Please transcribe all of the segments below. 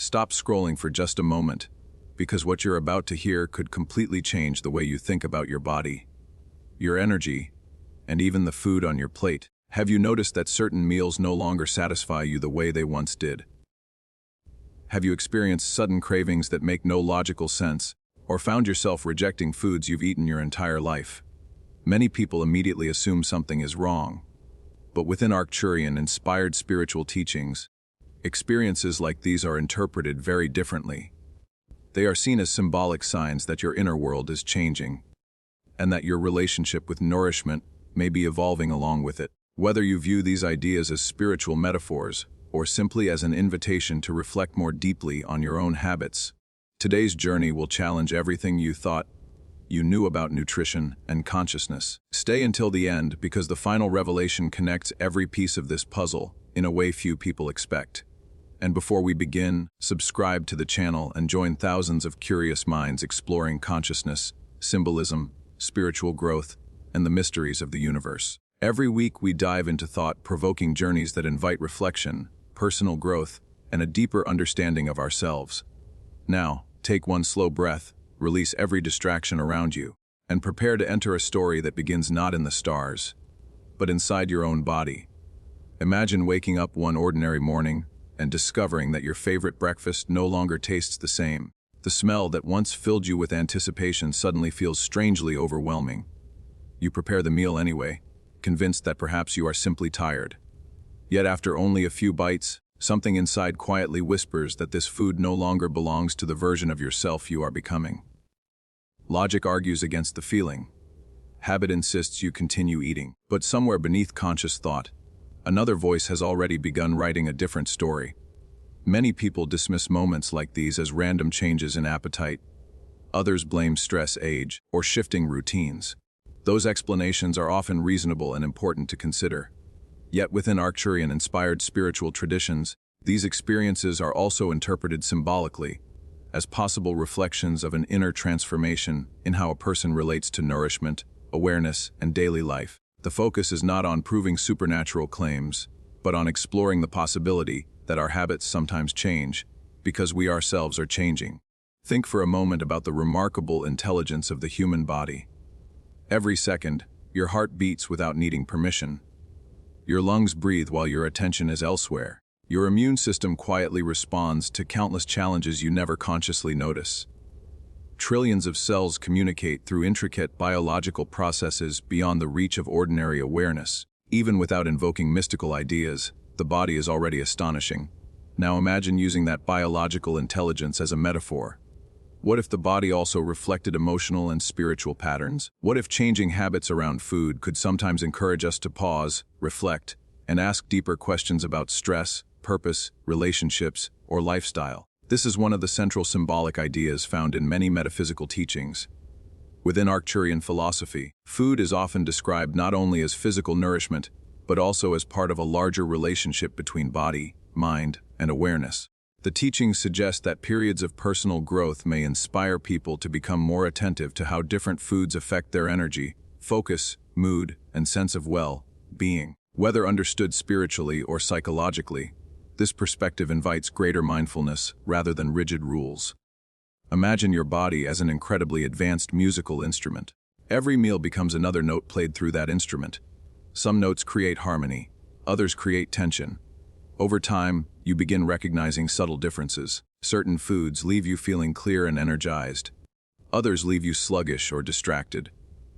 Stop scrolling for just a moment, because what you're about to hear could completely change the way you think about your body, your energy, and even the food on your plate. Have you noticed that certain meals no longer satisfy you the way they once did? Have you experienced sudden cravings that make no logical sense, or found yourself rejecting foods you've eaten your entire life? Many people immediately assume something is wrong. But within Arcturian-inspired spiritual teachings, experiences like these are interpreted very differently. They are seen as symbolic signs that your inner world is changing, and that your relationship with nourishment may be evolving along with it. Whether you view these ideas as spiritual metaphors or simply as an invitation to reflect more deeply on your own habits, today's journey will challenge everything you thought you knew about nutrition and consciousness. Stay until the end, because the final revelation connects every piece of this puzzle in a way few people expect. And before we begin, subscribe to the channel and join thousands of curious minds exploring consciousness, symbolism, spiritual growth, and the mysteries of the universe. Every week we dive into thought-provoking journeys that invite reflection, personal growth, and a deeper understanding of ourselves. Now, take one slow breath, release every distraction around you, and prepare to enter a story that begins not in the stars, but inside your own body. Imagine waking up one ordinary morning and discovering that your favorite breakfast no longer tastes the same. The smell that once filled you with anticipation suddenly feels strangely overwhelming. You prepare the meal anyway, convinced that perhaps you are simply tired. Yet after only a few bites, something inside quietly whispers that this food no longer belongs to the version of yourself you are becoming. Logic argues against the feeling. Habit insists you continue eating. But somewhere beneath conscious thought, another voice has already begun writing a different story. Many people dismiss moments like these as random changes in appetite. Others blame stress, age, or shifting routines. Those explanations are often reasonable and important to consider. Yet within Arcturian-inspired spiritual traditions, these experiences are also interpreted symbolically, as possible reflections of an inner transformation in how a person relates to nourishment, awareness, and daily life. The focus is not on proving supernatural claims, but on exploring the possibility that our habits sometimes change, because we ourselves are changing. Think for a moment about the remarkable intelligence of the human body. Every second, your heart beats without needing permission. Your lungs breathe while your attention is elsewhere. Your immune system quietly responds to countless challenges you never consciously notice. Trillions of cells communicate through intricate biological processes beyond the reach of ordinary awareness. Even without invoking mystical ideas, the body is already astonishing. Now imagine using that biological intelligence as a metaphor. What if the body also reflected emotional and spiritual patterns? What if changing habits around food could sometimes encourage us to pause, reflect, and ask deeper questions about stress, purpose, relationships, or lifestyle? This is one of the central symbolic ideas found in many metaphysical teachings. Within Arcturian philosophy, food is often described not only as physical nourishment, but also as part of a larger relationship between body, mind, and awareness. The teachings suggest that periods of personal growth may inspire people to become more attentive to how different foods affect their energy, focus, mood, and sense of well-being. Whether understood spiritually or psychologically, this perspective invites greater mindfulness rather than rigid rules. Imagine your body as an incredibly advanced musical instrument. Every meal becomes another note played through that instrument. Some notes create harmony, others create tension. Over time, you begin recognizing subtle differences. Certain foods leave you feeling clear and energized. Others leave you sluggish or distracted.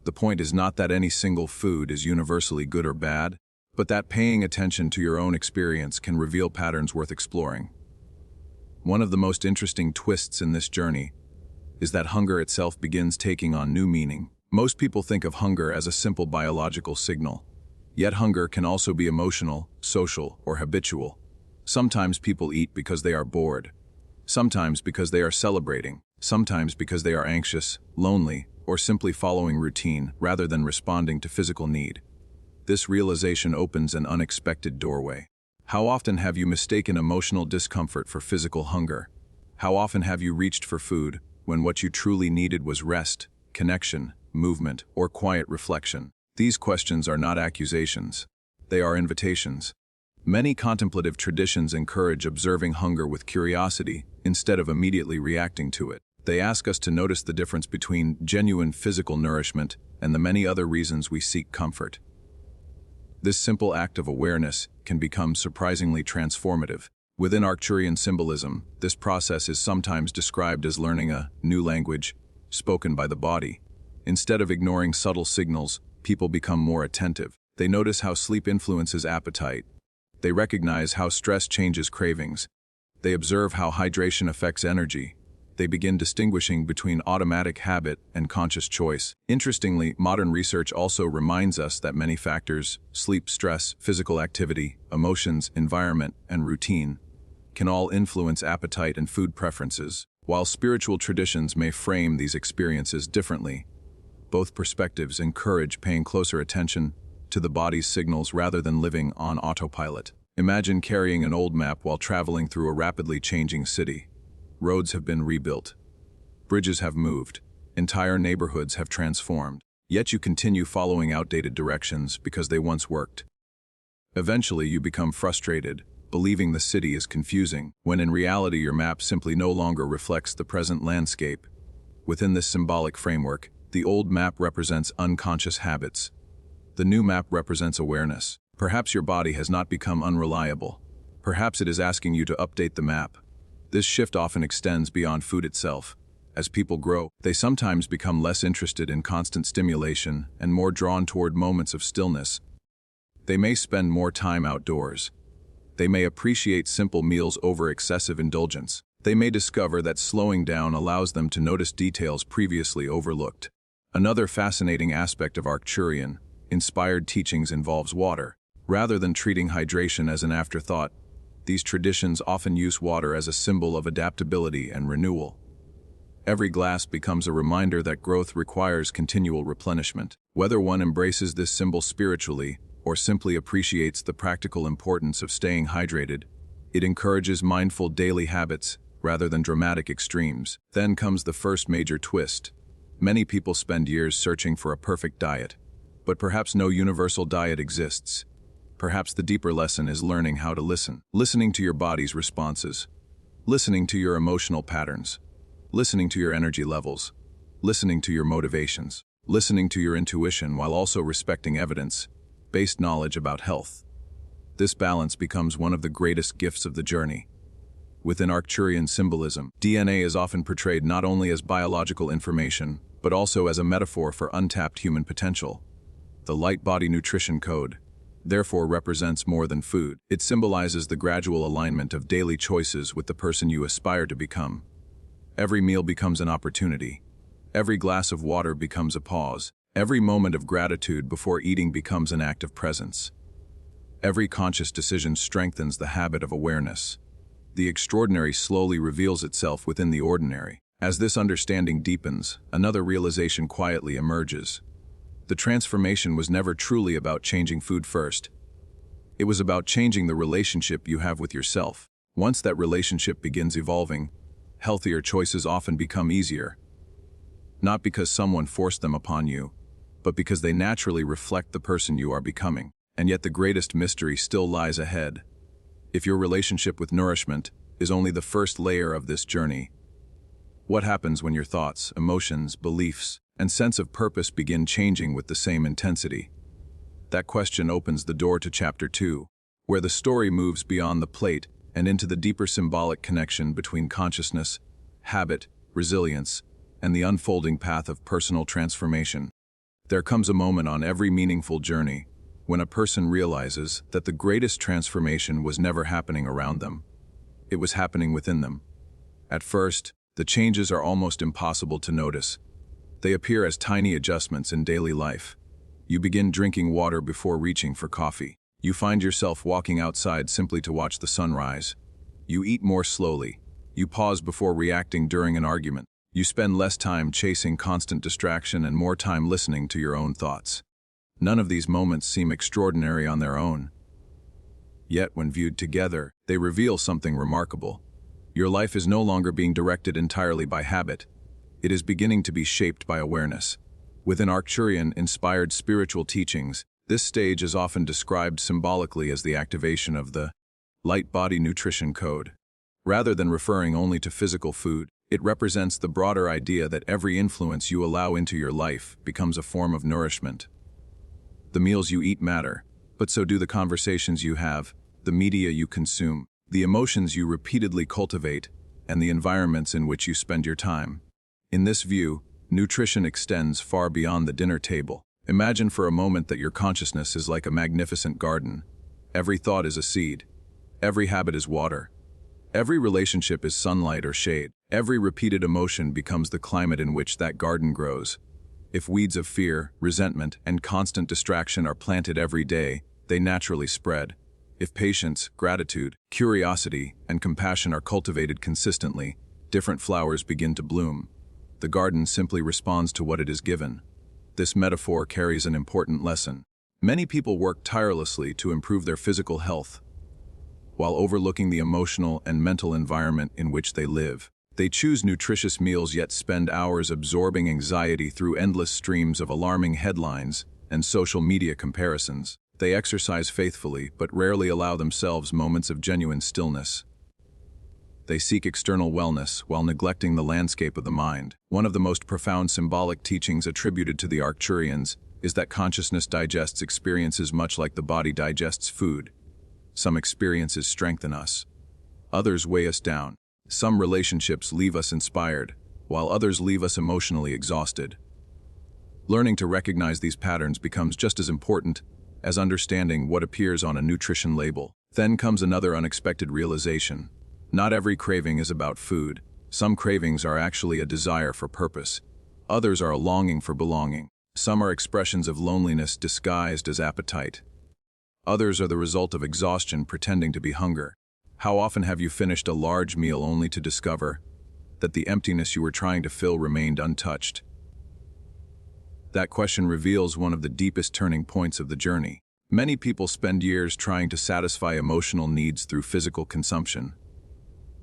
The point is not that any single food is universally good or bad, but that paying attention to your own experience can reveal patterns worth exploring. One of the most interesting twists in this journey is that hunger itself begins taking on new meaning. Most people think of hunger as a simple biological signal. Yet hunger can also be emotional, social, or habitual. Sometimes people eat because they are bored. Sometimes because they are celebrating. Sometimes because they are anxious, lonely, or simply following routine rather than responding to physical need. This realization opens an unexpected doorway. How often have you mistaken emotional discomfort for physical hunger? How often have you reached for food when what you truly needed was rest, connection, movement, or quiet reflection? These questions are not accusations. They are invitations. Many contemplative traditions encourage observing hunger with curiosity instead of immediately reacting to it. They ask us to notice the difference between genuine physical nourishment and the many other reasons we seek comfort. This simple act of awareness can become surprisingly transformative. Within Arcturian symbolism, this process is sometimes described as learning a new language spoken by the body. Instead of ignoring subtle signals, people become more attentive. They notice how sleep influences appetite. They recognize how stress changes cravings. They observe how hydration affects energy. They begin distinguishing between automatic habit and conscious choice. Interestingly, modern research also reminds us that many factors, sleep, stress, physical activity, emotions, environment, and routine, can all influence appetite and food preferences. While spiritual traditions may frame these experiences differently, both perspectives encourage paying closer attention to the body's signals rather than living on autopilot. Imagine carrying an old map while traveling through a rapidly changing city. Roads have been rebuilt. Bridges have moved. Entire neighborhoods have transformed. Yet you continue following outdated directions because they once worked. Eventually, you become frustrated, believing the city is confusing, when in reality your map simply no longer reflects the present landscape. Within this symbolic framework, the old map represents unconscious habits. The new map represents awareness. Perhaps your body has not become unreliable. Perhaps it is asking you to update the map. This shift often extends beyond food itself. As people grow, they sometimes become less interested in constant stimulation and more drawn toward moments of stillness. They may spend more time outdoors. They may appreciate simple meals over excessive indulgence. They may discover that slowing down allows them to notice details previously overlooked. Another fascinating aspect of Arcturian inspired teachings involves water. Rather than treating hydration as an afterthought, these traditions often use water as a symbol of adaptability and renewal. Every glass becomes a reminder that growth requires continual replenishment. Whether one embraces this symbol spiritually or simply appreciates the practical importance of staying hydrated, it encourages mindful daily habits rather than dramatic extremes. Then comes the first major twist. Many people spend years searching for a perfect diet, but perhaps no universal diet exists. Perhaps the deeper lesson is learning how to listen. Listening to your body's responses. Listening to your emotional patterns. Listening to your energy levels. Listening to your motivations. Listening to your intuition while also respecting evidence-based knowledge about health. This balance becomes one of the greatest gifts of the journey. Within Arcturian symbolism, DNA is often portrayed not only as biological information, but also as a metaphor for untapped human potential. The light body nutrition code, therefore, represents more than food. It symbolizes the gradual alignment of daily choices with the person you aspire to become. Every meal becomes an opportunity. Every glass of water becomes a pause. Every moment of gratitude before eating becomes an act of presence. Every conscious decision strengthens the habit of awareness. The extraordinary slowly reveals itself within the ordinary. As this understanding deepens, another realization quietly emerges. The transformation was never truly about changing food first. It was about changing the relationship you have with yourself. Once that relationship begins evolving, healthier choices often become easier. Not because someone forced them upon you, but because they naturally reflect the person you are becoming. And yet the greatest mystery still lies ahead. If your relationship with nourishment is only the first layer of this journey, what happens when your thoughts, emotions, beliefs, and sense of purpose begin changing with the same intensity? That question opens the door to Chapter 2, where the story moves beyond the plate and into the deeper symbolic connection between consciousness, habit, resilience, and the unfolding path of personal transformation. There comes a moment on every meaningful journey when a person realizes that the greatest transformation was never happening around them. It was happening within them. At first, the changes are almost impossible to notice. They appear as tiny adjustments in daily life. You begin drinking water before reaching for coffee. You find yourself walking outside simply to watch the sun rise. You eat more slowly. You pause before reacting during an argument. You spend less time chasing constant distraction and more time listening to your own thoughts. None of these moments seem extraordinary on their own. Yet, when viewed together, they reveal something remarkable. Your life is no longer being directed entirely by habit. It is beginning to be shaped by awareness. Within Arcturian-inspired spiritual teachings, this stage is often described symbolically as the activation of the light body nutrition code. Rather than referring only to physical food, it represents the broader idea that every influence you allow into your life becomes a form of nourishment. The meals you eat matter, but so do the conversations you have, the media you consume, the emotions you repeatedly cultivate, and the environments in which you spend your time. In this view, nutrition extends far beyond the dinner table. Imagine for a moment that your consciousness is like a magnificent garden. Every thought is a seed. Every habit is water. Every relationship is sunlight or shade. Every repeated emotion becomes the climate in which that garden grows. If weeds of fear, resentment, and constant distraction are planted every day, they naturally spread. If patience, gratitude, curiosity, and compassion are cultivated consistently, different flowers begin to bloom. The garden simply responds to what it is given. This metaphor carries an important lesson. Many people work tirelessly to improve their physical health, while overlooking the emotional and mental environment in which they live. They choose nutritious meals yet spend hours absorbing anxiety through endless streams of alarming headlines and social media comparisons. They exercise faithfully but rarely allow themselves moments of genuine stillness. They seek external wellness while neglecting the landscape of the mind. One of the most profound symbolic teachings attributed to the Arcturians is that consciousness digests experiences much like the body digests food. Some experiences strengthen us. Others weigh us down. Some relationships leave us inspired, while others leave us emotionally exhausted. Learning to recognize these patterns becomes just as important as understanding what appears on a nutrition label. Then comes another unexpected realization. Not every craving is about food. Some cravings are actually a desire for purpose. Others are a longing for belonging. Some are expressions of loneliness disguised as appetite. Others are the result of exhaustion pretending to be hunger. How often have you finished a large meal only to discover that the emptiness you were trying to fill remained untouched? That question reveals one of the deepest turning points of the journey. Many people spend years trying to satisfy emotional needs through physical consumption.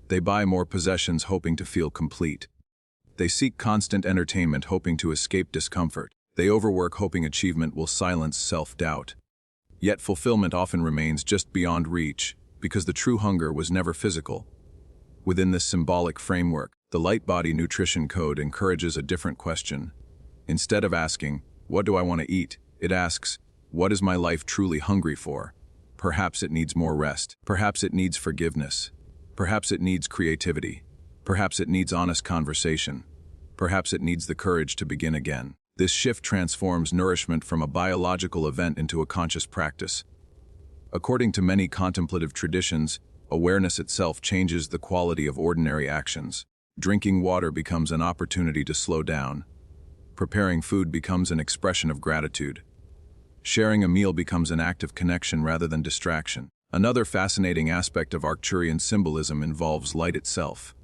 They buy more possessions hoping to feel complete. They seek constant entertainment hoping to escape discomfort. They overwork hoping achievement will silence self-doubt. Yet fulfillment often remains just beyond reach, because the true hunger was never physical. Within this symbolic framework, the Light Body Nutrition Code encourages a different question. Instead of asking, "What do I want to eat?" it asks, "What is my life truly hungry for?" Perhaps it needs more rest. Perhaps it needs forgiveness. Perhaps it needs creativity. Perhaps it needs honest conversation. Perhaps it needs the courage to begin again. This shift transforms nourishment from a biological event into a conscious practice. According to many contemplative traditions, awareness itself changes the quality of ordinary actions. Drinking water becomes an opportunity to slow down. Preparing food becomes an expression of gratitude. Sharing a meal becomes an act of connection rather than distraction. Another fascinating aspect of Arcturian symbolism involves light itself.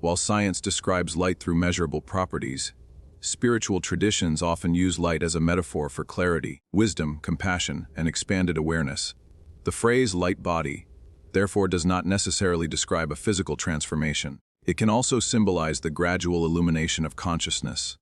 While science describes light through measurable properties, spiritual traditions often use light as a metaphor for clarity, wisdom, compassion, and expanded awareness. The phrase light body, therefore, does not necessarily describe a physical transformation. It can also symbolize the gradual illumination of consciousness,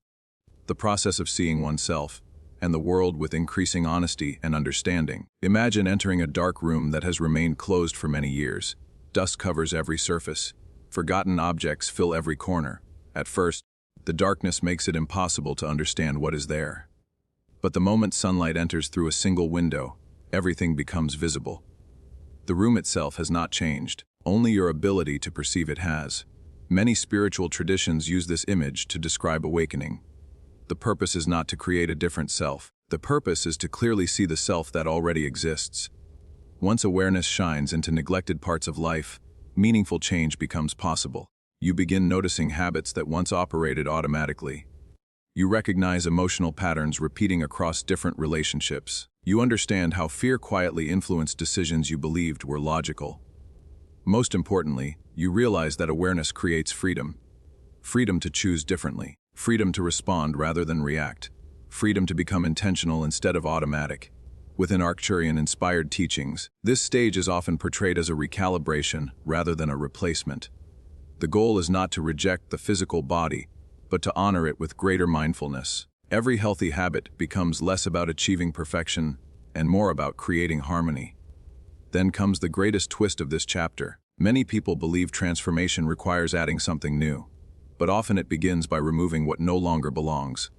the process of seeing oneself and the world with increasing honesty and understanding. Imagine entering a dark room that has remained closed for many years. Dust covers every surface. Forgotten objects fill every corner. At first, the darkness makes it impossible to understand what is there. But the moment sunlight enters through a single window, everything becomes visible. The room itself has not changed, only your ability to perceive it has. Many spiritual traditions use this image to describe awakening. The purpose is not to create a different self. The purpose is to clearly see the self that already exists. Once awareness shines into neglected parts of life, meaningful change becomes possible. You begin noticing habits that once operated automatically. You recognize emotional patterns repeating across different relationships. You understand how fear quietly influenced decisions you believed were logical. Most importantly, you realize that awareness creates freedom. Freedom to choose differently. Freedom to respond rather than react. Freedom to become intentional instead of automatic. Within Arcturian-inspired teachings, this stage is often portrayed as a recalibration rather than a replacement. The goal is not to reject the physical body, but to honor it with greater mindfulness. Every healthy habit becomes less about achieving perfection and more about creating harmony. Then comes the greatest twist of this chapter. Many people believe transformation requires adding something new, but often it begins by removing what no longer belongs.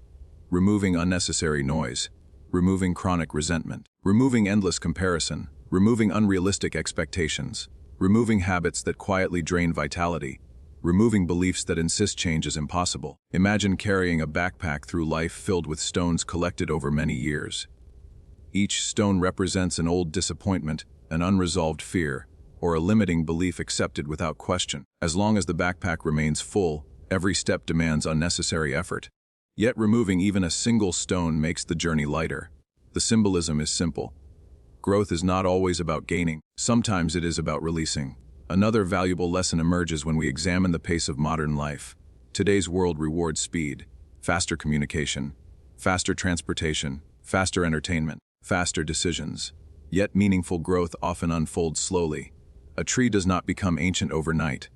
Removing unnecessary noise, removing chronic resentment, removing endless comparison, removing unrealistic expectations, removing habits that quietly drain vitality, removing beliefs that insist change is impossible. Imagine carrying a backpack through life filled with stones collected over many years. Each stone represents an old disappointment, an unresolved fear, or a limiting belief accepted without question. As long as the backpack remains full, every step demands unnecessary effort. Yet removing even a single stone makes the journey lighter. The symbolism is simple. Growth is not always about gaining. Sometimes it is about releasing. Another valuable lesson emerges when we examine the pace of modern life. Today's world rewards speed, faster communication, faster transportation, faster entertainment, faster decisions. Yet meaningful growth often unfolds slowly. A tree does not become ancient overnight.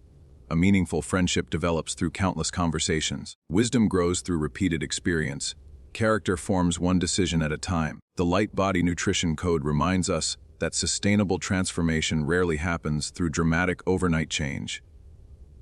A meaningful friendship develops through countless conversations. Wisdom grows through repeated experience. Character forms one decision at a time. The Light Body Nutrition Code reminds us that sustainable transformation rarely happens through dramatic overnight change.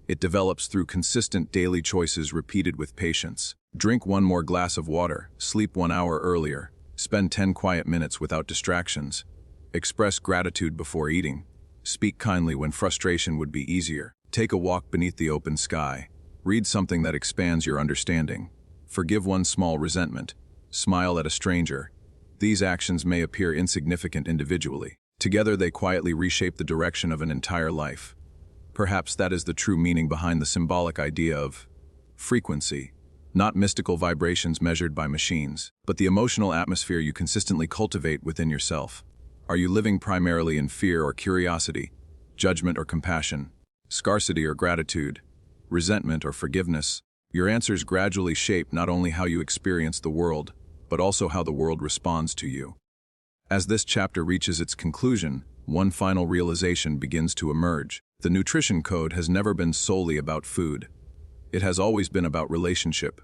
It develops through consistent daily choices repeated with patience. Drink one more glass of water, sleep 1 hour earlier, spend 10 quiet minutes without distractions, express gratitude before eating, speak kindly when frustration would be easier, take a walk beneath the open sky, read something that expands your understanding, forgive one small resentment, smile at a stranger. These actions may appear insignificant individually. Together they quietly reshape the direction of an entire life. Perhaps that is the true meaning behind the symbolic idea of frequency, not mystical vibrations measured by machines, but the emotional atmosphere you consistently cultivate within yourself. Are you living primarily in fear or curiosity, judgment or compassion, scarcity or gratitude, resentment or forgiveness? Your answers gradually shape not only how you experience the world, but also how the world responds to you. As this chapter reaches its conclusion, one final realization begins to emerge. The nutrition code has never been solely about food. It has always been about relationship.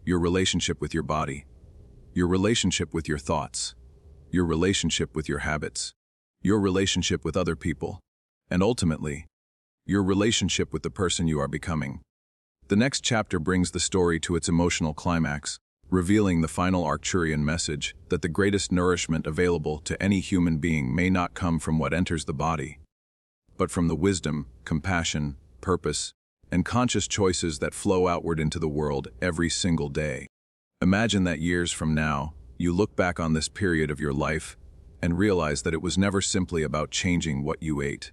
Your relationship with your body, your relationship with your thoughts, your relationship with your habits, your relationship with other people, and ultimately, your relationship with the person you are becoming. The next chapter brings the story to its emotional climax, revealing the final Arcturian message that the greatest nourishment available to any human being may not come from what enters the body, but from the wisdom, compassion, purpose, and conscious choices that flow outward into the world every single day. Imagine that years from now, you look back on this period of your life and realize that it was never simply about changing what you ate.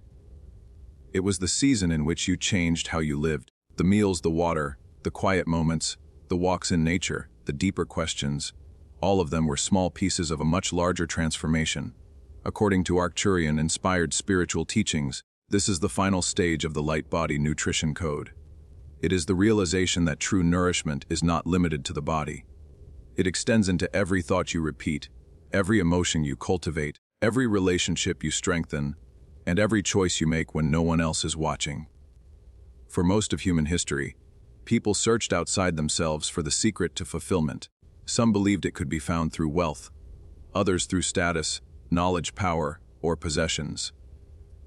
It was the season in which you changed how you lived. The meals, the water, the quiet moments, the walks in nature, the deeper questions, all of them were small pieces of a much larger transformation. According to Arcturian-inspired spiritual teachings, this is the final stage of the Light Body Nutrition Code. It is the realization that true nourishment is not limited to the body. It extends into every thought you repeat, every emotion you cultivate, every relationship you strengthen, and every choice you make when no one else is watching. For most of human history, people searched outside themselves for the secret to fulfillment. Some believed it could be found through wealth, others through status, knowledge, power, or possessions.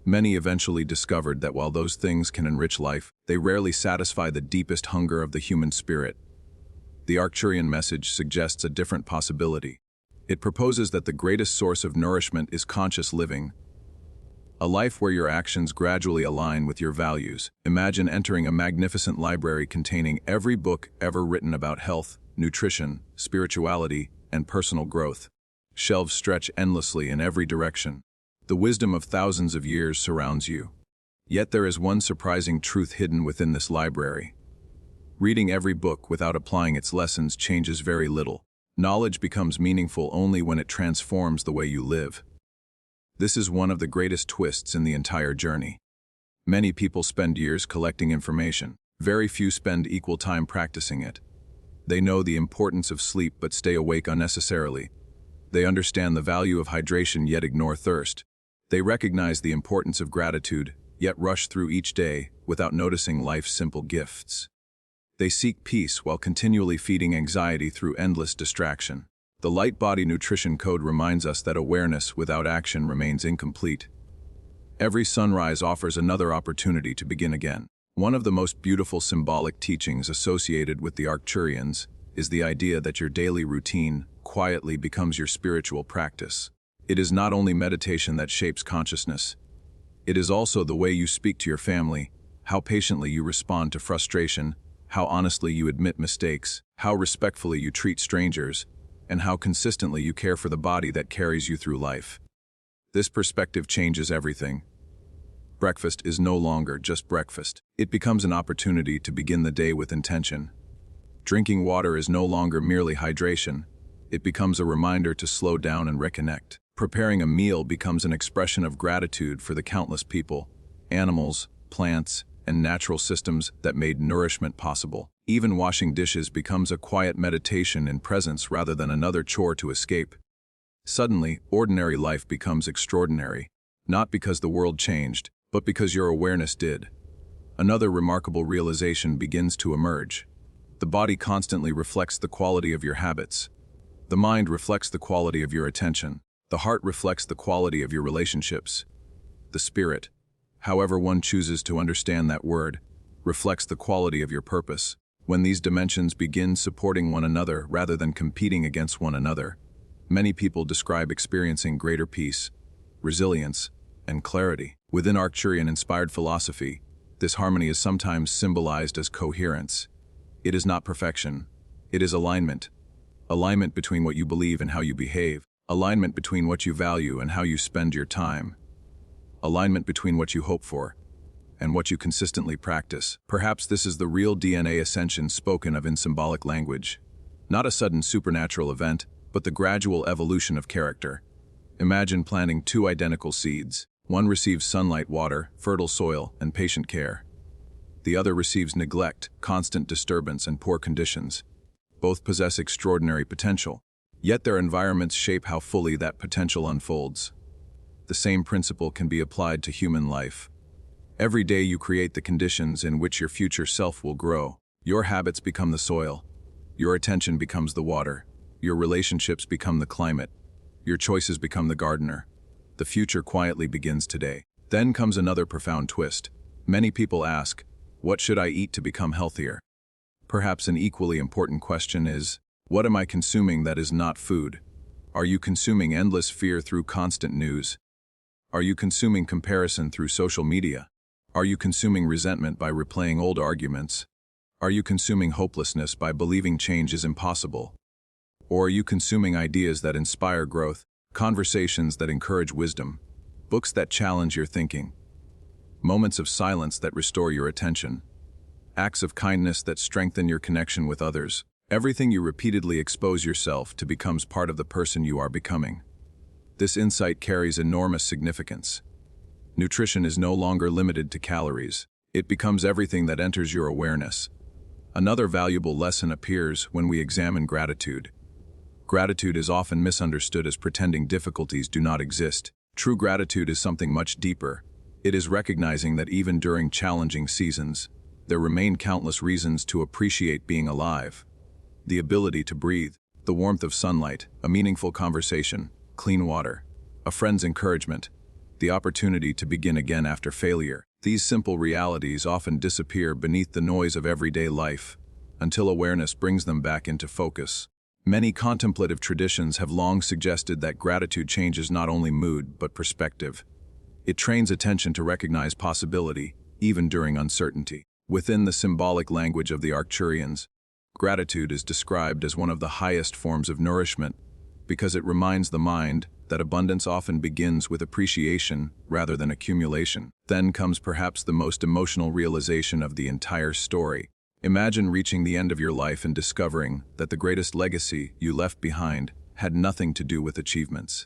Many eventually discovered that while those things can enrich life, they rarely satisfy the deepest hunger of the human spirit. The Arcturian message suggests a different possibility. It proposes that the greatest source of nourishment is conscious living, a life where your actions gradually align with your values. Imagine entering a magnificent library containing every book ever written about health, nutrition, spirituality, and personal growth. Shelves stretch endlessly in every direction. The wisdom of thousands of years surrounds you. Yet there is one surprising truth hidden within this library. Reading every book without applying its lessons changes very little. Knowledge becomes meaningful only when it transforms the way you live. This is one of the greatest twists in the entire journey. Many people spend years collecting information. Very few spend equal time practicing it. They know the importance of sleep but stay awake unnecessarily. They understand the value of hydration yet ignore thirst. They recognize the importance of gratitude yet rush through each day without noticing life's simple gifts. They seek peace while continually feeding anxiety through endless distraction. The Light Body Nutrition Code reminds us that awareness without action remains incomplete. Every sunrise offers another opportunity to begin again. One of the most beautiful symbolic teachings associated with the Arcturians is the idea that your daily routine quietly becomes your spiritual practice. It is not only meditation that shapes consciousness. It is also the way you speak to your family, how patiently you respond to frustration, how honestly you admit mistakes, how respectfully you treat strangers, and how consistently you care for the body that carries you through life. This perspective changes everything. Breakfast is no longer just breakfast. It becomes an opportunity to begin the day with intention. Drinking water is no longer merely hydration. It becomes a reminder to slow down and reconnect. Preparing a meal becomes an expression of gratitude for the countless people, animals, plants, and natural systems that made nourishment possible. Even washing dishes becomes a quiet meditation in presence rather than another chore to escape. Suddenly, ordinary life becomes extraordinary, not because the world changed, but because your awareness did. Another remarkable realization begins to emerge. The body constantly reflects the quality of your habits. The mind reflects the quality of your attention. The heart reflects the quality of your relationships. The spirit, however one chooses to understand that word, reflects the quality of your purpose. When these dimensions begin supporting one another rather than competing against one another, many people describe experiencing greater peace, resilience, and clarity. Within Arcturian-inspired philosophy, this harmony is sometimes symbolized as coherence. It is not perfection. It is alignment. Alignment between what you believe and how you behave. Alignment between what you value and how you spend your time. Alignment between what you hope for and what you consistently practice. Perhaps this is the real DNA Ascension spoken of in symbolic language. Not a sudden supernatural event, but the gradual evolution of character. Imagine planting two identical seeds. One receives sunlight, water, fertile soil, and patient care. The other receives neglect, constant disturbance, and poor conditions. Both possess extraordinary potential, yet their environments shape how fully that potential unfolds. The same principle can be applied to human life. Every day you create the conditions in which your future self will grow. Your habits become the soil. Your attention becomes the water. Your relationships become the climate. Your choices become the gardener. The future quietly begins today. Then comes another profound twist. Many people ask, what should I eat to become healthier? Perhaps an equally important question is, what am I consuming that is not food? Are you consuming endless fear through constant news? Are you consuming comparison through social media? Are you consuming resentment by replaying old arguments? Are you consuming hopelessness by believing change is impossible? Or are you consuming ideas that inspire growth, conversations that encourage wisdom, books that challenge your thinking, moments of silence that restore your attention, acts of kindness that strengthen your connection with others? Everything you repeatedly expose yourself to becomes part of the person you are becoming. This insight carries enormous significance. Nutrition is no longer limited to calories. It becomes everything that enters your awareness. Another valuable lesson appears when we examine gratitude. Gratitude is often misunderstood as pretending difficulties do not exist. True gratitude is something much deeper. It is recognizing that even during challenging seasons, there remain countless reasons to appreciate being alive. The ability to breathe, the warmth of sunlight, a meaningful conversation, clean water, a friend's encouragement, the opportunity to begin again after failure. These simple realities often disappear beneath the noise of everyday life, until awareness brings them back into focus. Many contemplative traditions have long suggested that gratitude changes not only mood but perspective. It trains attention to recognize possibility, even during uncertainty. Within the symbolic language of the Arcturians, gratitude is described as one of the highest forms of nourishment because it reminds the mind that abundance often begins with appreciation rather than accumulation. Then comes perhaps the most emotional realization of the entire story. Imagine reaching the end of your life and discovering that the greatest legacy you left behind had nothing to do with achievements.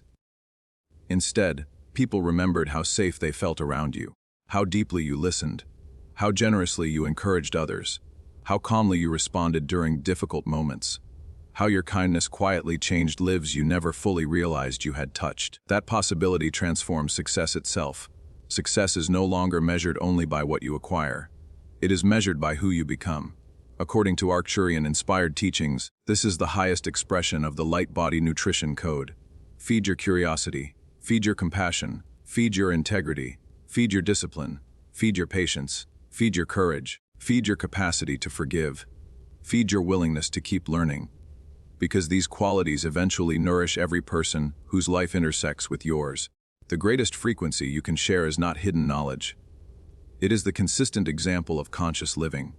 Instead, people remembered how safe they felt around you, how deeply you listened, how generously you encouraged others, how calmly you responded during difficult moments, how your kindness quietly changed lives you never fully realized you had touched. That possibility transforms success itself. Success is no longer measured only by what you acquire. It is measured by who you become. According to Arcturian-inspired teachings, this is the highest expression of the light body nutrition code. Feed your curiosity, feed your compassion, feed your integrity, Feed your discipline. Feed your patience. Feed your courage. Feed your capacity to forgive. Feed your willingness to keep learning. Because these qualities eventually nourish every person whose life intersects with yours. The greatest frequency you can share is not hidden knowledge. It is the consistent example of conscious living.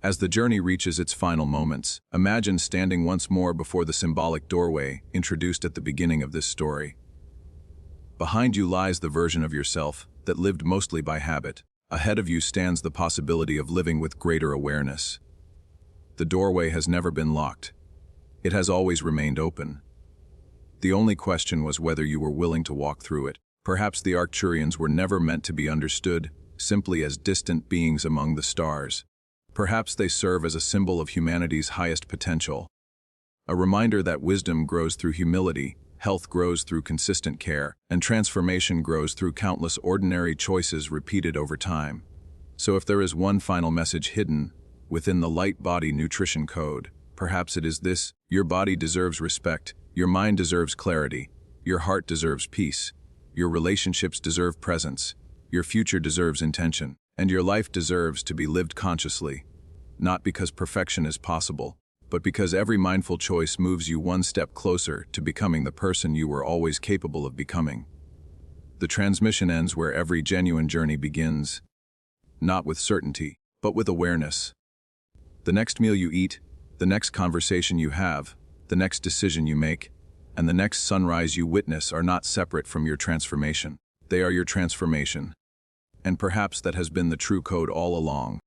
As the journey reaches its final moments, imagine standing once more before the symbolic doorway introduced at the beginning of this story. Behind you lies the version of yourself that lived mostly by habit. Ahead of you stands the possibility of living with greater awareness. The doorway has never been locked. It has always remained open. The only question was whether you were willing to walk through it. Perhaps the Arcturians were never meant to be understood simply as distant beings among the stars. Perhaps they serve as a symbol of humanity's highest potential. A reminder that wisdom grows through humility, health grows through consistent care, and transformation grows through countless ordinary choices repeated over time. So if there is one final message hidden within the light body nutrition code, perhaps it is this: your body deserves respect, your mind deserves clarity, your heart deserves peace, your relationships deserve presence, your future deserves intention, and your life deserves to be lived consciously, not because perfection is possible, but because every mindful choice moves you one step closer to becoming the person you were always capable of becoming. The transmission ends where every genuine journey begins, not with certainty, but with awareness. The next meal you eat, the next conversation you have, the next decision you make, and the next sunrise you witness are not separate from your transformation. They are your transformation. And perhaps that has been the true code all along.